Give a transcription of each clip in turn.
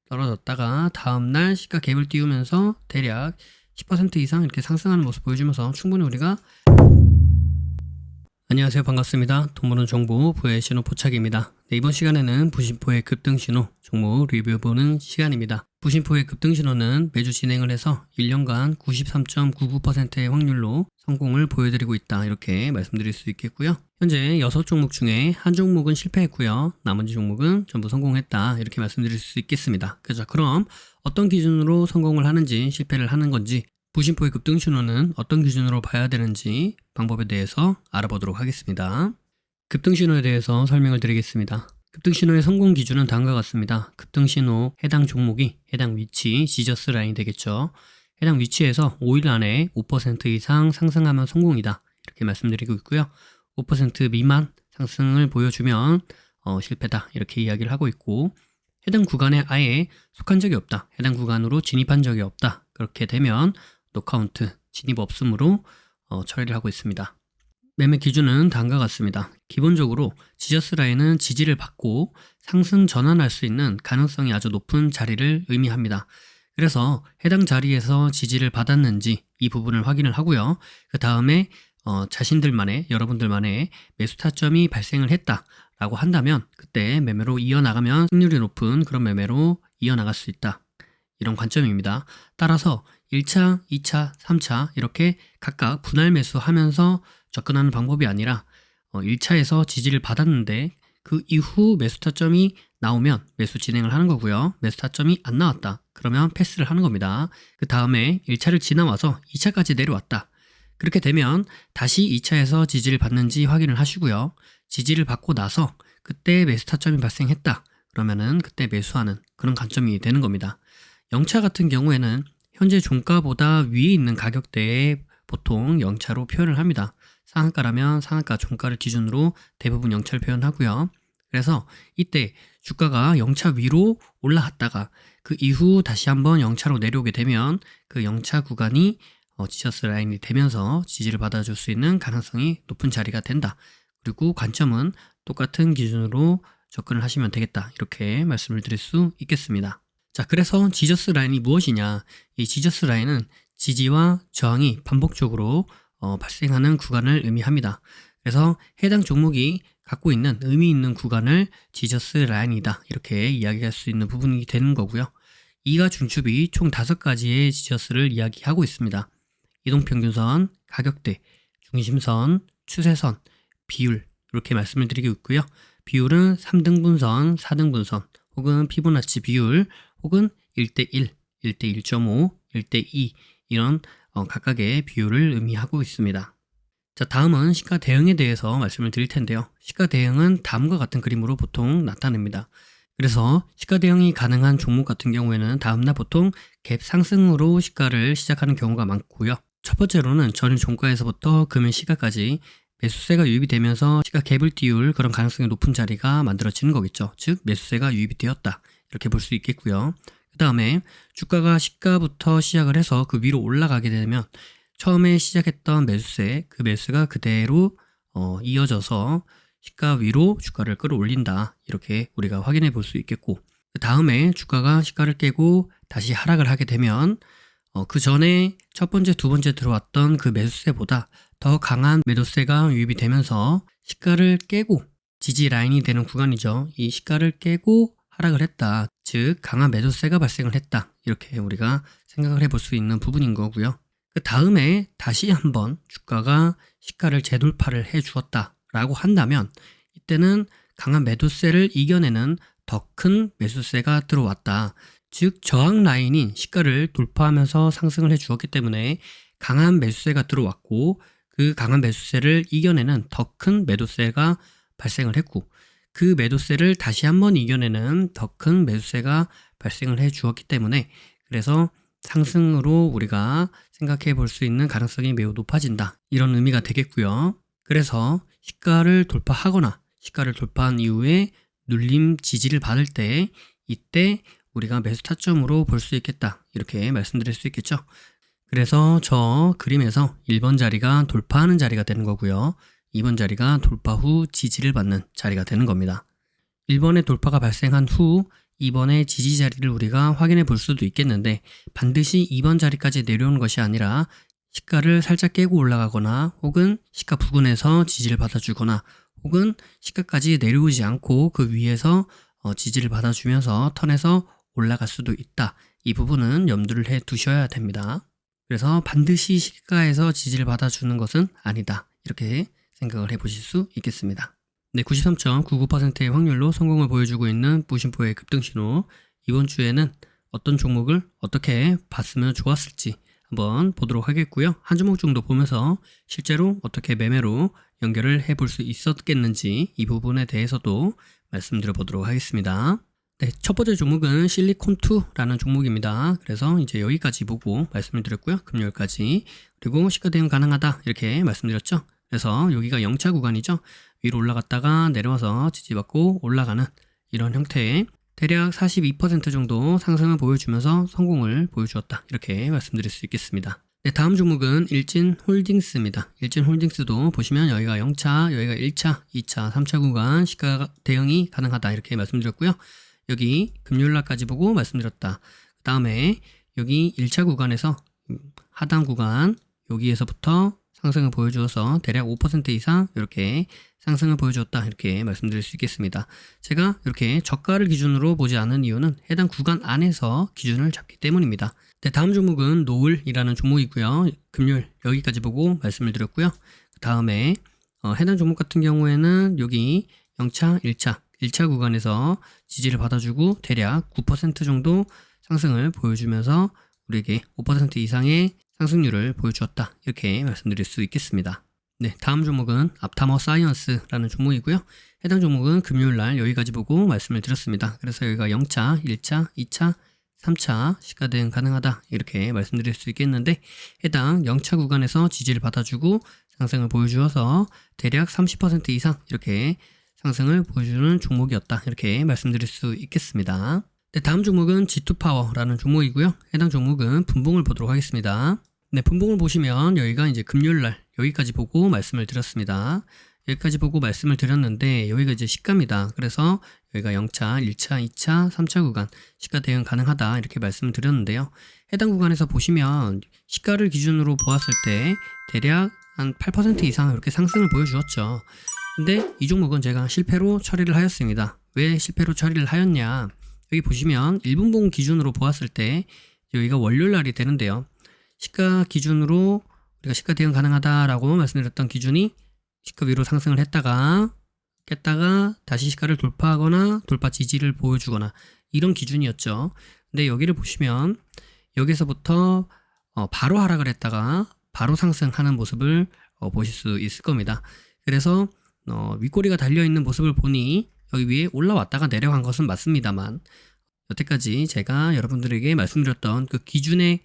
떨어졌다가 다음날 시가 갭을 띄우면서 대략 10% 이상 이렇게 상승하는 모습 보여주면서 충분히 우리가 안녕하세요, 반갑습니다. 돈 버는 정보 부의 신호 포착입니다. 네, 이번 시간에는 부심포의 급등 신호 종목 리뷰해보는 시간입니다. 부심포의 급등 신호는 매주 진행을 해서 1년간 93.99%의 확률로 성공을 보여드리고 있다, 이렇게 말씀드릴 수 있겠고요. 현재 6종목 중에 한 종목은 실패했고요, 나머지 종목은 전부 성공했다, 이렇게 말씀드릴 수 있겠습니다. 그럼 어떤 기준으로 성공을 하는지, 실패를 하는 건지, 부심포의 급등 신호는 어떤 기준으로 봐야 되는지 방법에 대해서 알아보도록 하겠습니다. 급등 신호에 대해서 설명을 드리겠습니다. 급등 신호의 성공 기준은 다음과 같습니다. 급등 신호 해당 종목이 해당 위치, 지저스 라인이 되겠죠. 해당 위치에서 5일 안에 5% 이상 상승하면 성공이다, 이렇게 말씀드리고 있고요. 5% 미만 상승을 보여주면 실패다, 이렇게 이야기를 하고 있고, 해당 구간에 아예 속한 적이 없다, 해당 구간으로 진입한 적이 없다, 그렇게 되면 노카운트, 진입 없음으로 처리를 하고 있습니다. 매매 기준은 다음과 같습니다. 기본적으로 지저스 라인은 지지를 받고 상승 전환할 수 있는 가능성이 아주 높은 자리를 의미합니다. 그래서 해당 자리에서 지지를 받았는지 이 부분을 확인을 하고요. 그 다음에 자신들만의, 여러분들만의 매수 타점이 발생을 했다라고 한다면 그때 매매로 이어나가면 승률이 높은 그런 매매로 이어나갈 수 있다, 이런 관점입니다. 따라서 1차, 2차, 3차 이렇게 각각 분할 매수하면서 접근하는 방법이 아니라 1차에서 지지를 받았는데 그 이후 매수 타점이 나오면 매수 진행을 하는 거고요. 매수 타점이 안 나왔다, 그러면 패스를 하는 겁니다. 그 다음에 1차를 지나와서 2차까지 내려왔다, 그렇게 되면 다시 2차에서 지지를 받는지 확인을 하시고요. 지지를 받고 나서 그때 매수 타점이 발생했다, 그러면은 그때 매수하는 그런 관점이 되는 겁니다. 0차 같은 경우에는 현재 종가보다 위에 있는 가격대에 보통 0차로 표현을 합니다. 상한가라면 상한가 종가를 기준으로 대부분 0차를 표현하고요. 그래서 이때 주가가 0차 위로 올라갔다가 그 이후 다시 한번 0차로 내려오게 되면 그 0차 구간이 지저스 라인이 되면서 지지를 받아줄 수 있는 가능성이 높은 자리가 된다. 그리고 관점은 똑같은 기준으로 접근을 하시면 되겠다, 이렇게 말씀을 드릴 수 있겠습니다. 자, 그래서 지저스 라인이 무엇이냐? 이 지저스 라인은 지지와 저항이 반복적으로 발생하는 구간을 의미합니다. 그래서 해당 종목이 갖고 있는 의미 있는 구간을 지저스 라인이다, 이렇게 이야기할 수 있는 부분이 되는 거고요. 이가 중축이 총 5가지의 지저스를 이야기하고 있습니다. 이동평균선, 가격대, 중심선, 추세선, 비율, 이렇게 말씀을 드리고 있고요. 비율은 3등분선, 4등분선, 혹은 피보나치 비율, 혹은 1대1, 1대1.5, 1대2 이런 각각의 비율을 의미하고 있습니다. 자, 다음은 시가 대응에 대해서 말씀을 드릴 텐데요. 시가 대응은 다음과 같은 그림으로 보통 나타냅니다. 그래서 시가 대응이 가능한 종목 같은 경우에는 다음날 보통 갭 상승으로 시가를 시작하는 경우가 많고요. 첫 번째로는 전일 종가에서부터 금일 시가까지 매수세가 유입이 되면서 시가 갭을 띄울 그런 가능성이 높은 자리가 만들어지는 거겠죠. 즉 매수세가 유입이 되었다, 이렇게 볼 수 있겠고요. 그 다음에 주가가 시가부터 시작을 해서 그 위로 올라가게 되면 처음에 시작했던 매수세, 그 매수가 그대로 이어져서 시가 위로 주가를 끌어올린다, 이렇게 우리가 확인해 볼 수 있겠고, 그 다음에 주가가 시가를 깨고 다시 하락을 하게 되면 그 전에 첫 번째, 두 번째 들어왔던 그 매수세보다 더 강한 매도세가 유입이 되면서 시가를 깨고 지지 라인이 되는 구간이죠. 이 시가를 깨고 하락을 했다, 즉 강한 매도세가 발생을 했다, 이렇게 우리가 생각을 해볼 수 있는 부분인 거고요. 그 다음에 다시 한번 주가가 시가를 재돌파를 해 주었다 라고 한다면 이때는 강한 매도세를 이겨내는 더 큰 매수세가 들어왔다, 즉 저항 라인인 시가를 돌파하면서 상승을 해 주었기 때문에 강한 매수세가 들어왔고, 그 강한 매수세를 이겨내는 더 큰 매도세가 발생을 했고, 그 매도세를 다시 한번 이겨내는 더 큰 매수세가 발생을 해 주었기 때문에 그래서 상승으로 우리가 생각해 볼 수 있는 가능성이 매우 높아진다, 이런 의미가 되겠고요. 그래서 시가를 돌파하거나 시가를 돌파한 이후에 눌림 지지를 받을 때 이때 우리가 매수 타점으로 볼 수 있겠다, 이렇게 말씀드릴 수 있겠죠. 그래서 저 그림에서 1번 자리가 돌파하는 자리가 되는 거고요. 2번 자리가 돌파 후 지지를 받는 자리가 되는 겁니다. 1번의 돌파가 발생한 후 2번의 지지 자리를 우리가 확인해 볼 수도 있겠는데 반드시 2번 자리까지 내려오는 것이 아니라 시가를 살짝 깨고 올라가거나 혹은 시가 부근에서 지지를 받아주거나 혹은 시가까지 내려오지 않고 그 위에서 지지를 받아주면서 턴에서 올라갈 수도 있다. 이 부분은 염두를 해 두셔야 됩니다. 그래서 반드시 시가에서 지지를 받아주는 것은 아니다. 이렇게 생각을 해보실 수 있겠습니다. 네, 93.99%의 확률로 성공을 보여주고 있는 무심포의 급등신호. 이번 주에는 어떤 종목을 어떻게 봤으면 좋았을지 한번 보도록 하겠고요. 한 종목 정도 보면서 실제로 어떻게 매매로 연결을 해볼 수 있었겠는지 이 부분에 대해서도 말씀드려 보도록 하겠습니다. 네, 첫 번째 종목은 실리콘2라는 종목입니다. 그래서 이제 여기까지 보고 말씀을 드렸고요. 금요일까지. 그리고 시가 대응 가능하다 이렇게 말씀드렸죠. 그래서 여기가 0차 구간이죠. 위로 올라갔다가 내려와서 지지받고 올라가는 이런 형태의 대략 42% 정도 상승을 보여주면서 성공을 보여주었다. 이렇게 말씀드릴 수 있겠습니다. 네, 다음 종목은 일진홀딩스입니다. 일진홀딩스도 보시면 여기가 0차, 여기가 1차, 2차, 3차 구간 시가 대응이 가능하다. 이렇게 말씀드렸고요. 여기 금요일날까지 보고 말씀드렸다. 그 다음에 여기 1차 구간에서 하단 구간 여기에서부터 상승을 보여주어서 대략 5% 이상 이렇게 상승을 보여주었다. 이렇게 말씀드릴 수 있겠습니다. 제가 이렇게 저가를 기준으로 보지 않은 이유는 해당 구간 안에서 기준을 잡기 때문입니다. 네, 다음 종목은 노을이라는 종목이고요. 금요일 여기까지 보고 말씀을 드렸고요. 그 다음에 해당 종목 같은 경우에는 여기 0차, 1차 구간에서 지지를 받아주고 대략 9% 정도 상승을 보여주면서 우리에게 5% 이상의 상승률을 보여주었다. 이렇게 말씀드릴 수 있겠습니다. 네, 다음 종목은 앞타머 사이언스라는 종목이고요. 해당 종목은 금요일날 여기까지 보고 말씀을 드렸습니다. 그래서 여기가 0차, 1차, 2차, 3차 시가 대응 가능하다. 이렇게 말씀드릴 수 있겠는데 해당 0차 구간에서 지지를 받아주고 상승을 보여주어서 대략 30% 이상 이렇게 상승을 보여주는 종목이었다. 이렇게 말씀드릴 수 있겠습니다. 네, 다음 종목은 G2파워라는 종목이고요. 해당 종목은 분봉을 보도록 하겠습니다. 네, 분봉을 보시면 여기가 이제 금요일날 여기까지 보고 말씀을 드렸습니다. 여기까지 보고 말씀을 드렸는데 여기가 이제 시가입니다. 그래서 여기가 0차, 1차, 2차, 3차 구간 시가 대응 가능하다 이렇게 말씀을 드렸는데요. 해당 구간에서 보시면 시가를 기준으로 보았을 때 대략 한 8% 이상 이렇게 상승을 보여주었죠. 근데 이 종목은 제가 실패로 처리를 하였습니다. 왜 실패로 처리를 하였냐? 여기 보시면 1분봉 기준으로 보았을 때 여기가 월요일날이 되는데요. 시가 기준으로 우리가 시가 대응 가능하다라고 말씀드렸던 기준이 시가 위로 상승을 했다가 깼다가 다시 시가를 돌파하거나 돌파 지지를 보여주거나 이런 기준이었죠. 근데 여기를 보시면 여기서부터 바로 하락을 했다가 바로 상승하는 모습을 보실 수 있을 겁니다. 그래서 윗꼬리가 달려있는 모습을 보니 여기 위에 올라왔다가 내려간 것은 맞습니다만 여태까지 제가 여러분들에게 말씀드렸던 그 기준에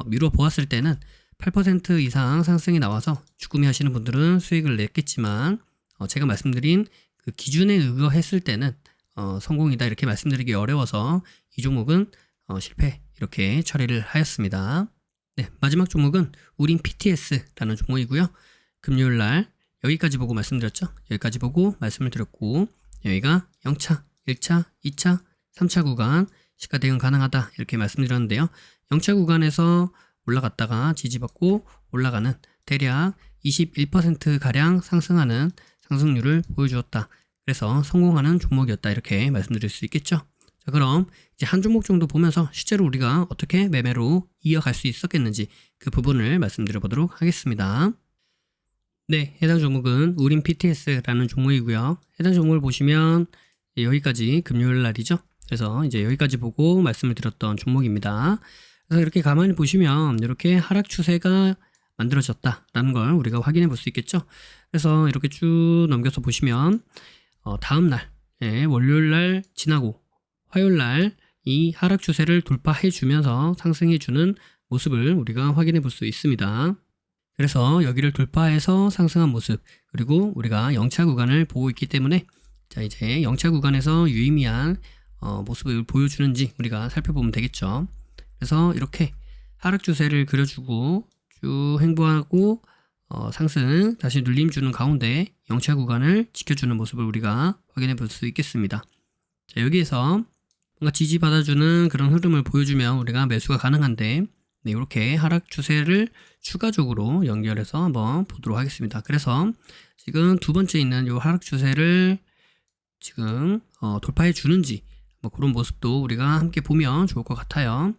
미뤄 보았을 때는 8% 이상 상승이 나와서 주구매 하시는 분들은 수익을 냈겠지만 제가 말씀드린 그 기준에 의거했을 때는 성공이다 이렇게 말씀드리기 어려워서 이 종목은 실패 이렇게 처리를 하였습니다. 네, 마지막 종목은 우린 PTS라는 종목이고요. 금요일날 여기까지 보고 말씀드렸죠. 여기까지 보고 말씀을 드렸고 여기가 0차, 1차, 2차, 3차 구간 시가 대응 가능하다 이렇게 말씀드렸는데요. 0차 구간에서 올라갔다가 지지받고 올라가는 대략 21%가량 상승하는 상승률을 보여주었다. 그래서 성공하는 종목이었다 이렇게 말씀드릴 수 있겠죠. 자, 그럼 이제 한 종목 정도 보면서 실제로 우리가 어떻게 매매로 이어갈 수 있었겠는지 그 부분을 말씀드려 보도록 하겠습니다. 네, 해당 종목은 우린 PTS라는 종목이고요. 해당 종목을 보시면 여기까지 금요일 날이죠. 그래서 이제 여기까지 보고 말씀을 드렸던 종목입니다. 그래서 이렇게 가만히 보시면 이렇게 하락 추세가 만들어졌다라는 걸 우리가 확인해 볼 수 있겠죠. 그래서 이렇게 쭉 넘겨서 보시면 다음 날 월요일 날 지나고 화요일 날 이 하락 추세를 돌파해 주면서 상승해 주는 모습을 우리가 확인해 볼 수 있습니다. 그래서 여기를 돌파해서 상승한 모습 그리고 우리가 0차 구간을 보고 있기 때문에 자 이제 0차 구간에서 유의미한 모습을 보여주는지 우리가 살펴보면 되겠죠. 그래서 이렇게 하락 추세를 그려주고 쭉 횡보하고 상승 다시 눌림 주는 가운데 0차 구간을 지켜주는 모습을 우리가 확인해 볼 수 있겠습니다. 자, 여기에서 뭔가 지지받아주는 그런 흐름을 보여주면 우리가 매수가 가능한데, 네, 이렇게 하락 추세를 추가적으로 연결해서 한번 보도록 하겠습니다. 그래서 지금 두 번째 있는 이 하락 추세를 지금 돌파해 주는지 뭐 그런 모습도 우리가 함께 보면 좋을 것 같아요.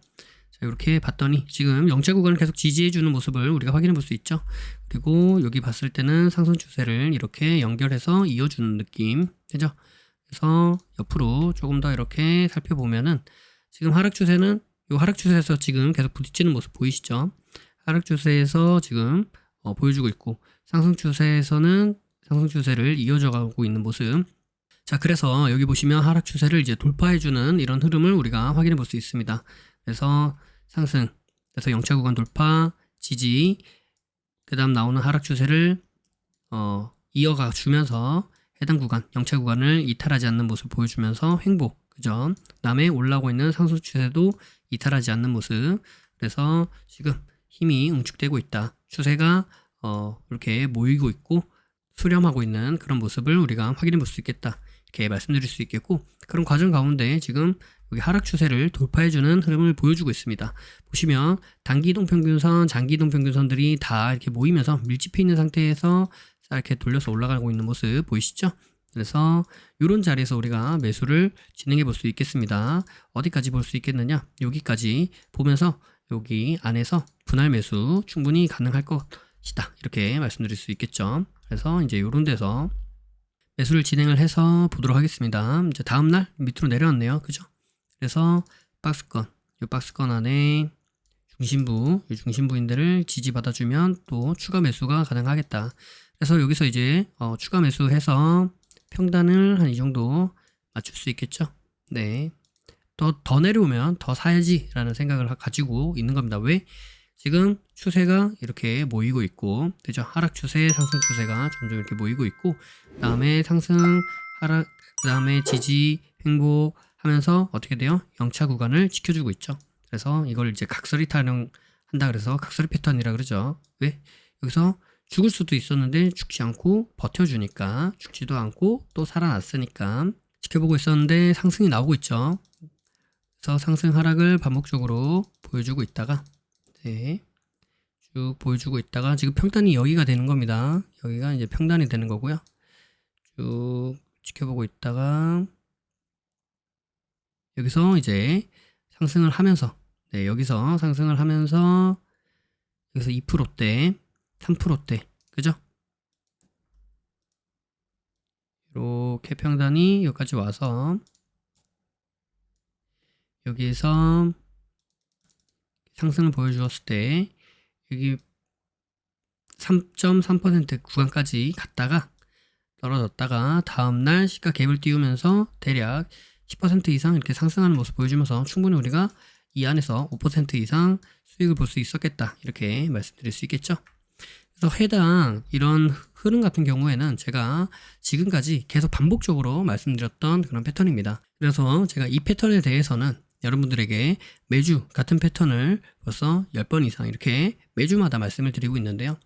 자, 이렇게 봤더니 지금 영차 구간을 계속 지지해 주는 모습을 우리가 확인해 볼 수 있죠. 그리고 여기 봤을 때는 상승 추세를 이렇게 연결해서 이어주는 느낌 되죠. 그래서 옆으로 조금 더 이렇게 살펴보면은 지금 하락 추세는 이 하락 추세에서 지금 계속 부딪히는 모습 보이시죠? 하락 추세에서 지금 보여주고 있고, 상승 추세에서는 상승 추세를 이어져 가고 있는 모습. 자, 그래서 여기 보시면 하락 추세를 이제 돌파해주는 이런 흐름을 우리가 확인해 볼 수 있습니다. 그래서 상승, 그래서 영차 구간 돌파, 지지, 그 다음 나오는 하락 추세를 이어가 주면서 해당 구간, 영차 구간을 이탈하지 않는 모습 보여주면서 횡보, 그죠? 그다음에 올라오고 있는 상승 추세도 이탈하지 않는 모습. 그래서 지금 힘이 응축되고 있다. 추세가 이렇게 모이고 있고 수렴하고 있는 그런 모습을 우리가 확인해 볼 수 있겠다. 이렇게 말씀드릴 수 있겠고, 그런 과정 가운데 지금 여기 하락 추세를 돌파해주는 흐름을 보여주고 있습니다. 보시면 단기 이동평균선, 장기 이동평균선들이 다 이렇게 모이면서 밀집해 있는 상태에서 이렇게 돌려서 올라가고 있는 모습 보이시죠? 그래서 이런 자리에서 우리가 매수를 진행해 볼 수 있겠습니다. 어디까지 볼 수 있겠느냐? 여기까지 보면서 여기 안에서 분할 매수 충분히 가능할 것이다. 이렇게 말씀드릴 수 있겠죠. 그래서 이제 이런 데서 매수를 진행을 해서 보도록 하겠습니다. 이제 다음날 밑으로 내려왔네요. 그죠? 그래서 박스권, 이 박스권 안에 중심부, 이 중심부인들을 지지받아주면 또 추가 매수가 가능하겠다. 그래서 여기서 이제 추가 매수해서 평단을 한 이 정도 맞출 수 있겠죠. 네. 더 내려오면 더 사야지 라는 생각을 가지고 있는 겁니다. 왜? 지금 추세가 이렇게 모이고 있고, 그죠? 하락 추세, 상승 추세가 점점 이렇게 모이고 있고, 그 다음에 상승, 하락, 그 다음에 지지, 횡보 하면서 어떻게 돼요? 영차 구간을 지켜주고 있죠. 그래서 이걸 이제 각설이 타령한다 그래서 각설이 패턴이라 그러죠. 왜? 여기서 죽을 수도 있었는데 죽지 않고 버텨주니까, 죽지도 않고 또 살아났으니까 지켜보고 있었는데 상승이 나오고 있죠. 그래서 상승 하락을 반복적으로 보여주고 있다가, 네, 쭉 보여주고 있다가 지금 평단이 여기가 되는 겁니다. 여기가 이제 평단이 되는 거고요. 쭉 지켜보고 있다가 여기서 이제 상승을 하면서, 네, 여기서 상승을 하면서 여기서 2%대, 3%대, 그죠? 이렇게 평단이 여기까지 와서 여기에서 상승을 보여주었을 때 여기 3.3% 구간까지 갔다가 떨어졌다가 다음날 시가 갭을 띄우면서 대략 10% 이상 이렇게 상승하는 모습 보여주면서 충분히 우리가 이 안에서 5% 이상 수익을 볼 수 있었겠다, 이렇게 말씀드릴 수 있겠죠. 그래서 해당 이런 흐름 같은 경우에는 제가 지금까지 계속 반복적으로 말씀드렸던 그런 패턴입니다. 그래서 제가 이 패턴에 대해서는 여러분들에게 매주 같은 패턴을 벌써 10번 이상 이렇게 매주마다 말씀을 드리고 있는데요.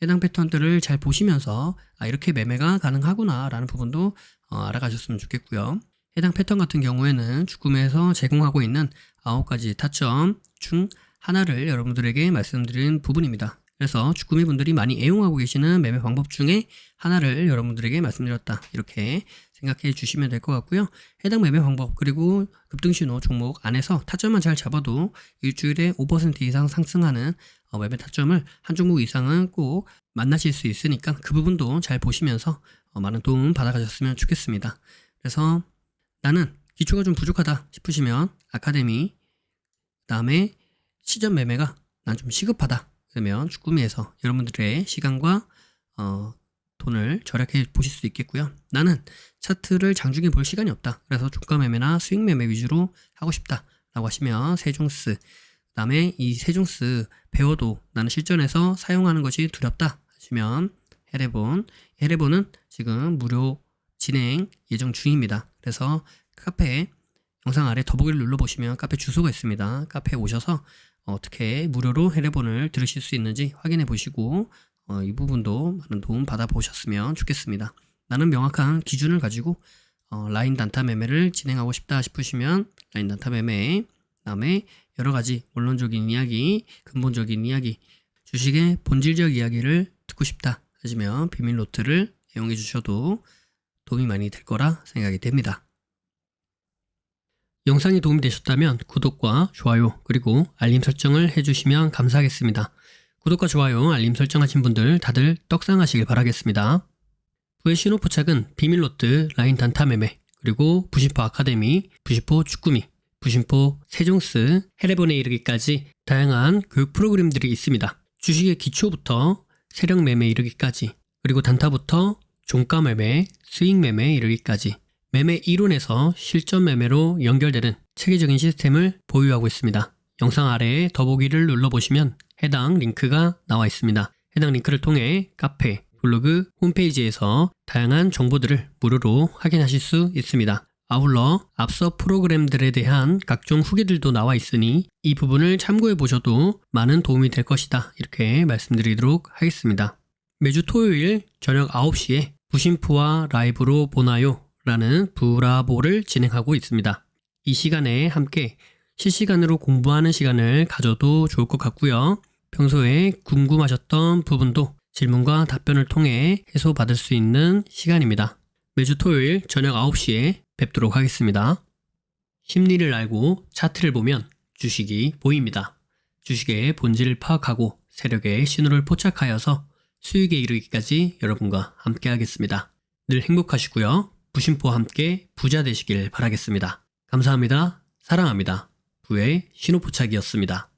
해당 패턴들을 잘 보시면서 이렇게 매매가 가능하구나 라는 부분도 알아가셨으면 좋겠고요. 해당 패턴 같은 경우에는 주금에서 제공하고 있는 9가지 타점 중 하나를 여러분들에게 말씀드린 부분입니다. 그래서 주꾸미 분들이 많이 애용하고 계시는 매매 방법 중에 하나를 여러분들에게 말씀드렸다, 이렇게 생각해 주시면 될 것 같고요. 해당 매매 방법 그리고 급등신호 종목 안에서 타점만 잘 잡아도 일주일에 5% 이상 상승하는 매매 타점을 한 종목 이상은 꼭 만나실 수 있으니까 그 부분도 잘 보시면서 많은 도움 받아가셨으면 좋겠습니다. 그래서 나는 기초가 좀 부족하다 싶으시면 아카데미, 그 다음에 시전 매매가 난 좀 시급하다 그러면 주꾸미에서 여러분들의 시간과 돈을 절약해 보실 수 있겠고요. 나는 차트를 장중에 볼 시간이 없다, 그래서 종가 매매나 수익 매매 위주로 하고 싶다 라고 하시면 세종스, 그 다음에 이 세종스 배워도 나는 실전에서 사용하는 것이 두렵다 하시면 헤레본은 지금 무료 진행 예정 중입니다. 그래서 카페 영상 아래 더보기를 눌러보시면 카페 주소가 있습니다. 카페에 오셔서 어떻게 무료로 헤레본을 들으실 수 있는지 확인해 보시고 이 부분도 많은 도움 받아 보셨으면 좋겠습니다. 나는 명확한 기준을 가지고 라인 단타 매매를 진행하고 싶다 싶으시면 라인 단타 매매, 그다음에 여러 가지 원론적인 이야기, 근본적인 이야기, 주식의 본질적 이야기를 듣고 싶다 하시면 비밀 노트를 이용해 주셔도 도움이 많이 될 거라 생각이 됩니다. 영상이 도움이 되셨다면 구독과 좋아요 그리고 알림 설정을 해주시면 감사하겠습니다. 구독과 좋아요, 알림 설정하신 분들 다들 떡상하시길 바라겠습니다. 부의 신호포착은 비밀노트, 라인 단타 매매, 그리고 부심포 아카데미, 부심포 축구미, 부심포 세종스, 해례본에 이르기까지 다양한 교육 프로그램들이 있습니다. 주식의 기초부터 세력 매매 이르기까지, 그리고 단타부터 종가 매매, 스윙 매매 이르기까지 매매 이론에서 실전 매매로 연결되는 체계적인 시스템을 보유하고 있습니다. 영상 아래에 더보기를 눌러보시면 해당 링크가 나와 있습니다. 해당 링크를 통해 카페, 블로그, 홈페이지에서 다양한 정보들을 무료로 확인하실 수 있습니다. 아울러 앞서 프로그램들에 대한 각종 후기들도 나와 있으니 이 부분을 참고해 보셔도 많은 도움이 될 것이다. 이렇게 말씀드리도록 하겠습니다. 매주 토요일 저녁 9시에 부심포와 라이브로 보나요? 라는 부라보를 진행하고 있습니다. 이 시간에 함께 실시간으로 공부하는 시간을 가져도 좋을 것 같고요. 평소에 궁금하셨던 부분도 질문과 답변을 통해 해소받을 수 있는 시간입니다. 매주 토요일 저녁 9시에 뵙도록 하겠습니다. 심리를 알고 차트를 보면 주식이 보입니다. 주식의 본질을 파악하고 세력의 신호를 포착하여서 수익에 이르기까지 여러분과 함께 하겠습니다. 늘 행복하시고요. 부심포와 함께 부자 되시길 바라겠습니다. 감사합니다. 사랑합니다. 부의 신호포착이었습니다.